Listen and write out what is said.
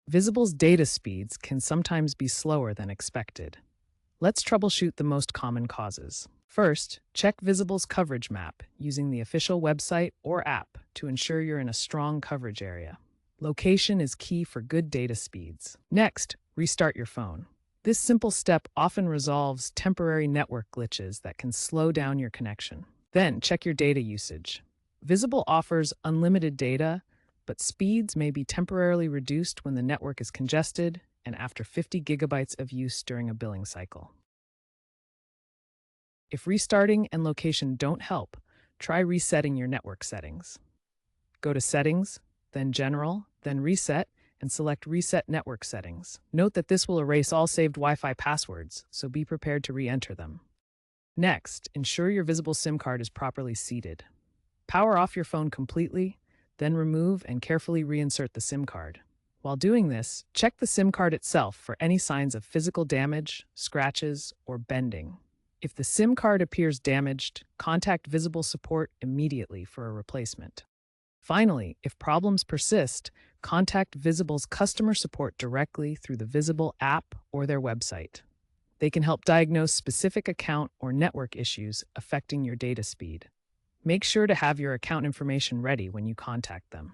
Visible's data speeds can sometimes be slower than expected. Let's troubleshoot the most common causes. First, check Visible's coverage map using the official website or app to ensure you're in a strong coverage area. Location is key for good data speeds. Next, restart your phone. This simple step often resolves temporary network glitches that can slow down your connection. Then, check your data usage. Visible offers unlimited data, but speeds may be temporarily reduced when the network is congested and after 50 gigabytes of use during a billing cycle. If restarting and location don't help, try resetting your network settings. Go to Settings, then General, then Reset, and select Reset Network Settings. Note that this will erase all saved Wi-Fi passwords, so be prepared to re-enter them. Next, ensure your Visible SIM card is properly seated. Power off your phone completely, then remove and carefully reinsert the SIM card. While doing this, check the SIM card itself for any signs of physical damage, scratches, or bending. If the SIM card appears damaged, contact Visible support immediately for a replacement. Finally, if problems persist, contact Visible's customer support directly through the Visible app or their website. They can help diagnose specific account or network issues affecting your data speed. Make sure to have your account information ready when you contact them.